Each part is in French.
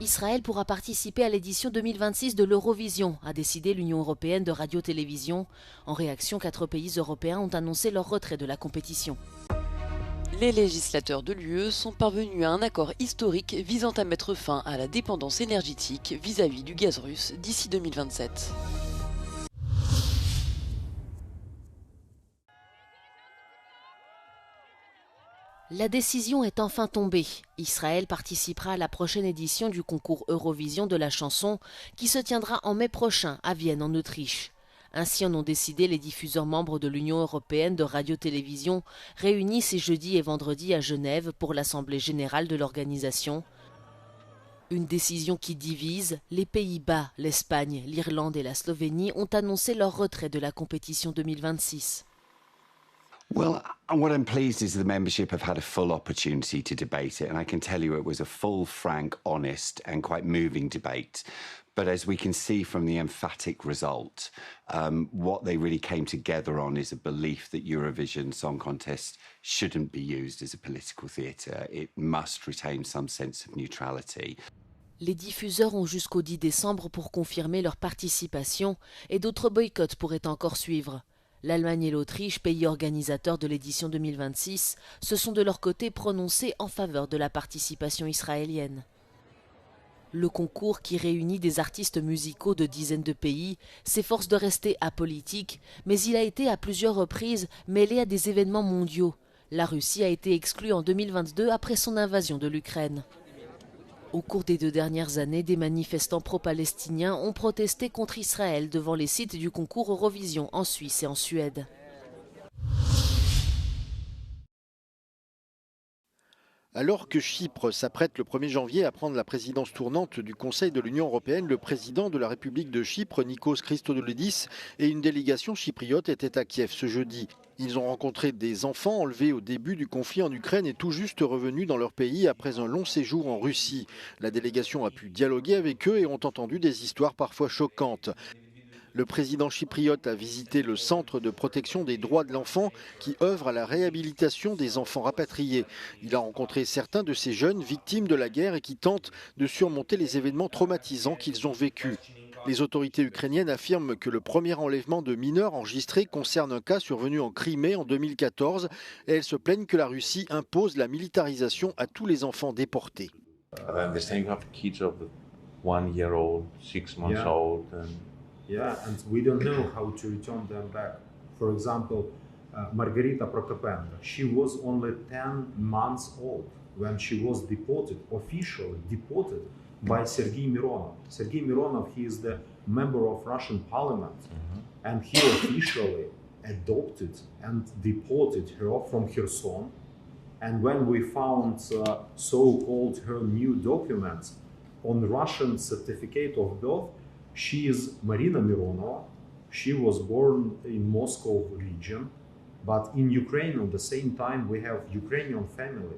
Israël pourra participer à l'édition 2026 de l'Eurovision, a décidé l'Union européenne de radio-télévision. En réaction, 4 pays européens ont annoncé leur retrait de la compétition. Les législateurs de l'UE sont parvenus à un accord historique visant à mettre fin à la dépendance énergétique vis-à-vis du gaz russe d'ici 2027. La décision est enfin tombée. Israël participera à la prochaine édition du concours Eurovision de la chanson qui se tiendra en mai prochain à Vienne en Autriche. Ainsi en ont décidé les diffuseurs membres de l'Union européenne de radio-télévision réunis ces jeudi et vendredi à Genève pour l'Assemblée générale de l'organisation. Une décision qui divise, les Pays-Bas, l'Espagne, l'Irlande et la Slovénie ont annoncé leur retrait de la compétition 2026. Well, what I'm pleased is the membership have had a full opportunity to debate it, and I can tell you it was a full, frank, honest and quite moving debate. But as we can see from the emphatic result, what they really came together on is a belief that Eurovision Song Contest shouldn't be used as a political theatre. It must retain some sense of neutrality. Les diffuseurs ont jusqu'au 10 décembre pour confirmer leur participation et d'autres boycotts pourraient encore suivre. L'Allemagne et l'Autriche, pays organisateurs de l'édition 2026, se sont de leur côté prononcés en faveur de la participation israélienne. Le concours, qui réunit des artistes musicaux de dizaines de pays, s'efforce de rester apolitique, mais il a été à plusieurs reprises mêlé à des événements mondiaux. La Russie a été exclue en 2022 après son invasion de l'Ukraine. Au cours des 2 dernières années, des manifestants pro-palestiniens ont protesté contre Israël devant les sites du concours Eurovision en Suisse et en Suède. Alors que Chypre s'apprête le 1er janvier à prendre la présidence tournante du Conseil de l'Union européenne, le président de la République de Chypre, Nikos Christodoulidis, et une délégation chypriote étaient à Kiev ce jeudi. Ils ont rencontré des enfants enlevés au début du conflit en Ukraine et tout juste revenus dans leur pays après un long séjour en Russie. La délégation a pu dialoguer avec eux et ont entendu des histoires parfois choquantes. Le président chypriote a visité le centre de protection des droits de l'enfant qui œuvre à la réhabilitation des enfants rapatriés. Il a rencontré certains de ces jeunes victimes de la guerre et qui tentent de surmonter les événements traumatisants qu'ils ont vécus. Les autorités ukrainiennes affirment que le premier enlèvement de mineurs enregistré concerne un cas survenu en Crimée en 2014 et elles se plaignent que la Russie impose la militarisation à tous les enfants déportés. Yeah, and we don't know how to return them back. For example, Margarita Prokopenko, she was only 10 months old when she was deported, officially deported by Sergei Mironov. Sergei Mironov, he is the member of Russian parliament, and he officially adopted and deported her from Kherson. And when we found so-called her new documents on Russian certificate of birth, she is Marina Mironova. She was born in Moscow region, but in Ukraine at the same time we have Ukrainian family.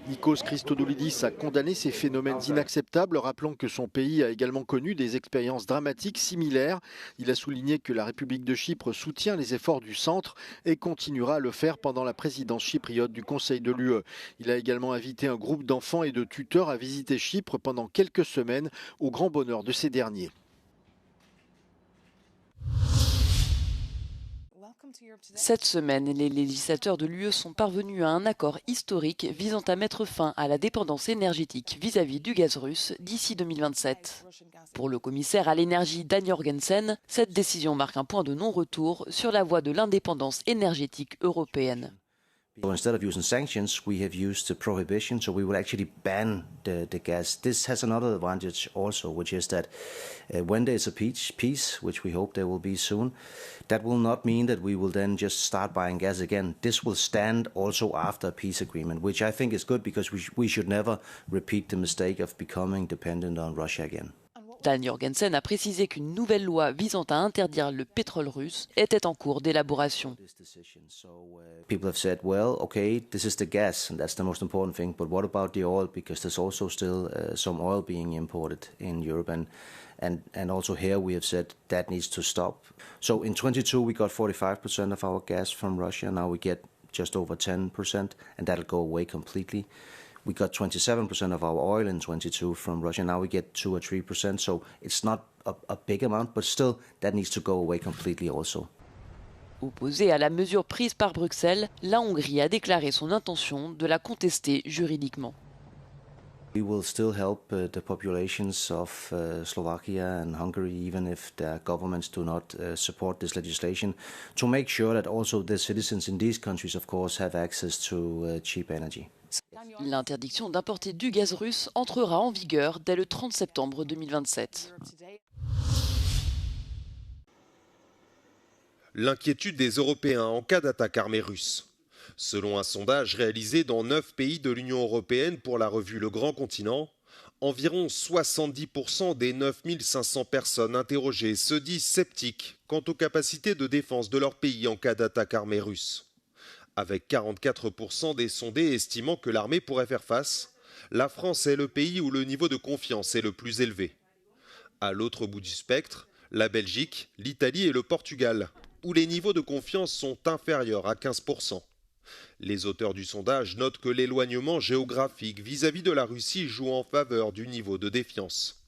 Nikos Christodoulidis a condamné ces phénomènes inacceptables, rappelant que son pays a également connu des expériences dramatiques similaires. Il a souligné que la République de Chypre soutient les efforts du centre et continuera à le faire pendant la présidence chypriote du Conseil de l'UE. Il a également invité un groupe d'enfants et de tuteurs à visiter Chypre pendant quelques semaines, au grand bonheur de ces derniers. Cette semaine, les législateurs de l'UE sont parvenus à un accord historique visant à mettre fin à la dépendance énergétique vis-à-vis du gaz russe d'ici 2027. Pour le commissaire à l'énergie Dan Jorgensen, cette décision marque un point de non-retour sur la voie de l'indépendance énergétique européenne. So instead of using sanctions, we have used the prohibition, so we will actually ban the gas. This has another advantage also, which is that when there's a peace, which we hope there will be soon, that will not mean that we will then just start buying gas again. This will stand also after a peace agreement, which I think is good because we should never repeat the mistake of becoming dependent on Russia again. Dan Jorgensen a précisé qu'une nouvelle loi visant à interdire le pétrole russe était en cours d'élaboration. People have said, well, okay, this is the gas, and that's the most important thing, but what about the oil? Because there's also still some oil being imported in Europe, and also here we have said that needs to stop. So in 22 we got 45% of our gas from Russia, now we get just over 10%, and that'll go away completely. We got 27% of our oil in 22 from Russia. Now we get 2 or 3%. So it's not a big amount, but still that needs to go away completely also. Opposée à la mesure prise par Bruxelles, la Hongrie a déclaré son intention de la contester juridiquement. We will still help the populations of Slovakia and Hungary, even if their governments do not support this legislation, to make sure that also the citizens in these countries, of course, have access to cheap energy. L'interdiction d'importer du gaz russe entrera en vigueur dès le 30 septembre 2027. L'inquiétude des Européens en cas d'attaque armée russe. Selon un sondage réalisé dans 9 pays de l'Union européenne pour la revue Le Grand Continent, environ 70% des 9500 personnes interrogées se disent sceptiques quant aux capacités de défense de leur pays en cas d'attaque armée russe. Avec 44% des sondés estimant que l'armée pourrait faire face, la France est le pays où le niveau de confiance est le plus élevé. À l'autre bout du spectre, la Belgique, l'Italie et le Portugal, où les niveaux de confiance sont inférieurs à 15%. Les auteurs du sondage notent que l'éloignement géographique vis-à-vis de la Russie joue en faveur du niveau de défiance.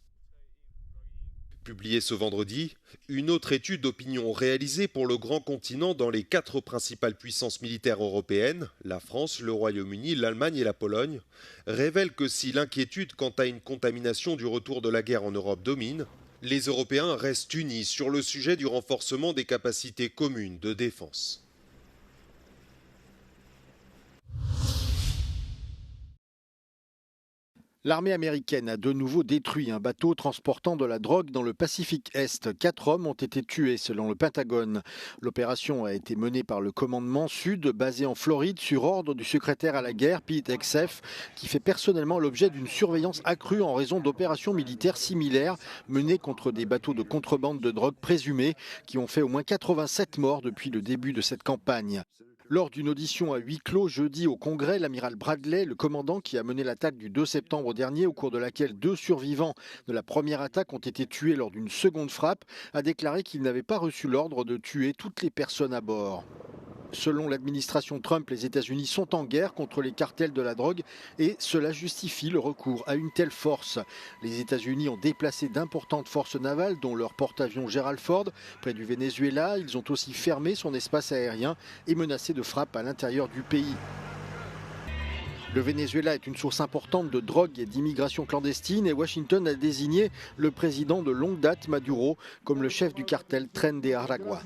Publiée ce vendredi, une autre étude d'opinion réalisée pour le Grand Continent dans les 4 principales puissances militaires européennes, la France, le Royaume-Uni, l'Allemagne et la Pologne, révèle que si l'inquiétude quant à une contamination du retour de la guerre en Europe domine, les Européens restent unis sur le sujet du renforcement des capacités communes de défense. L'armée américaine a de nouveau détruit un bateau transportant de la drogue dans le Pacifique Est. 4 hommes ont été tués selon le Pentagone. L'opération a été menée par le commandement Sud, basé en Floride, sur ordre du secrétaire à la guerre, Pete Hegseth, qui fait personnellement l'objet d'une surveillance accrue en raison d'opérations militaires similaires menées contre des bateaux de contrebande de drogue présumés, qui ont fait au moins 87 morts depuis le début de cette campagne. Lors d'une audition à huis clos jeudi au Congrès, l'amiral Bradley, le commandant qui a mené l'attaque du 2 septembre dernier, au cours de laquelle 2 survivants de la première attaque ont été tués lors d'une seconde frappe, a déclaré qu'il n'avait pas reçu l'ordre de tuer toutes les personnes à bord. Selon l'administration Trump, les États-Unis sont en guerre contre les cartels de la drogue et cela justifie le recours à une telle force. Les États-Unis ont déplacé d'importantes forces navales, dont leur porte-avions Gerald Ford, près du Venezuela. Ils ont aussi fermé son espace aérien et menacé de frappes à l'intérieur du pays. Le Venezuela est une source importante de drogue et d'immigration clandestine et Washington a désigné le président de longue date, Maduro, comme le chef du cartel Tren de Aragua.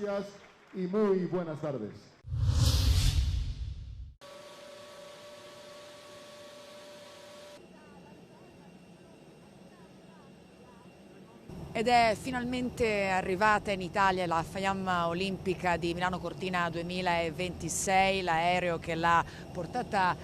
Ed è finalmente arrivata in Italia la fiamma olimpica di Milano Cortina 2026, l'aereo che l'ha portata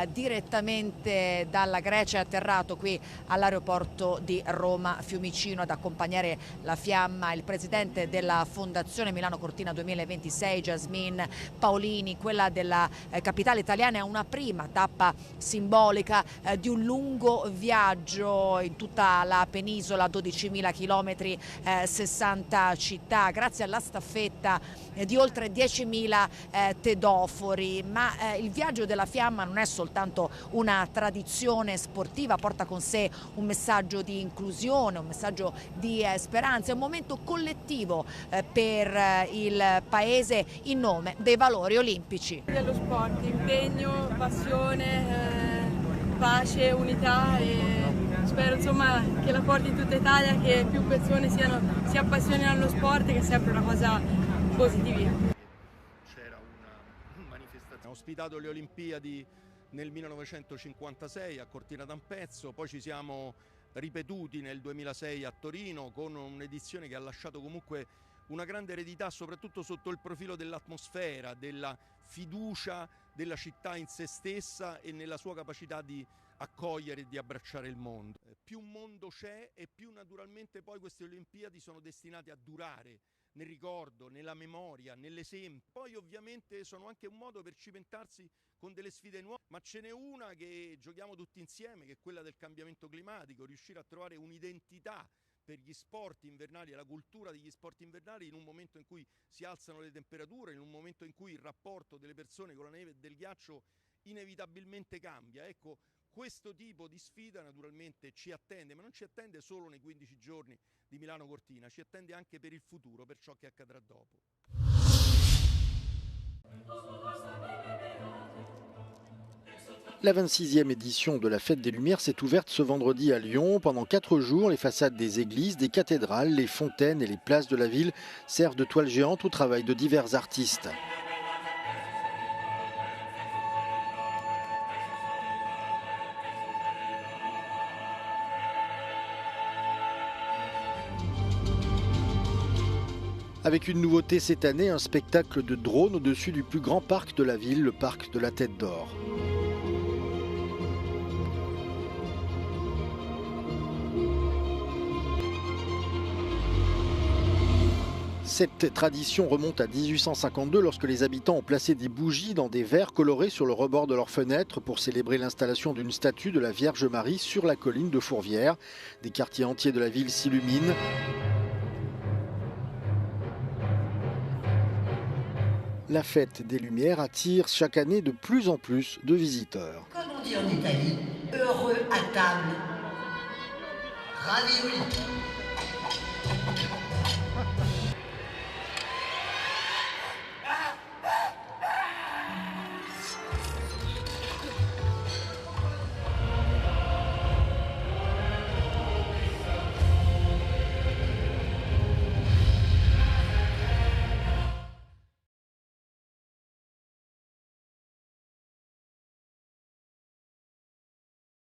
direttamente dalla Grecia è atterrato qui all'aeroporto di Roma Fiumicino ad accompagnare la fiamma il presidente della Fondazione Milano Cortina 2026, Jasmine Paolini. Quella della capitale italiana è una prima tappa simbolica di un lungo viaggio in tutta la penisola, 12.000 chilometri. 60 città, grazie alla staffetta di oltre 10.000 tedofori, ma il viaggio della fiamma non è soltanto una tradizione sportiva, porta con sé un messaggio di inclusione, un messaggio di speranza, è un momento collettivo per il Paese in nome dei valori olimpici. Dello sport, impegno, passione, pace, unità e spero insomma che la porti in tutta Italia, che più persone si appassionino allo sport, che è sempre una cosa positiva. C'era una manifestazione. Ha ospitato le Olimpiadi nel 1956 a Cortina d'Ampezzo, poi ci siamo ripetuti nel 2006 a Torino con un'edizione che ha lasciato comunque una grande eredità, soprattutto sotto il profilo dell'atmosfera, della fiducia della città in se stessa e nella sua capacità di accogliere e di abbracciare il mondo. Più mondo c'è e più naturalmente poi queste Olimpiadi sono destinate a durare nel ricordo, nella memoria, nell'esempio. Poi ovviamente sono anche un modo per cimentarsi con delle sfide nuove, ma ce n'è una che giochiamo tutti insieme, che è quella del cambiamento climatico, riuscire a trovare un'identità per gli sport invernali e la cultura degli sport invernali in un momento in cui si alzano le temperature, in un momento in cui il rapporto delle persone con la neve e del ghiaccio inevitabilmente cambia. Ecco, Questo tipo di sfida naturalmente ci attende, ma non ci attende solo nei 15 giorni di Milano Cortina, ci attende anche per il futuro, per ciò che accadrà dopo. La 26e édition de la Fête des Lumières s'est ouverte ce vendredi à Lyon. Pendant 4 jours, les façades des églises, des cathédrales, les fontaines et les places de la ville servent de toile géante au travail de divers artistes. Avec une nouveauté cette année, un spectacle de drone au-dessus du plus grand parc de la ville, le parc de la Tête d'Or. Cette tradition remonte à 1852 lorsque les habitants ont placé des bougies dans des verres colorés sur le rebord de leurs fenêtres pour célébrer l'installation d'une statue de la Vierge Marie sur la colline de Fourvière. Des quartiers entiers de la ville s'illuminent. La fête des Lumières attire chaque année de plus en plus de visiteurs. Comme on dit en Italie, heureux à table, ravioli.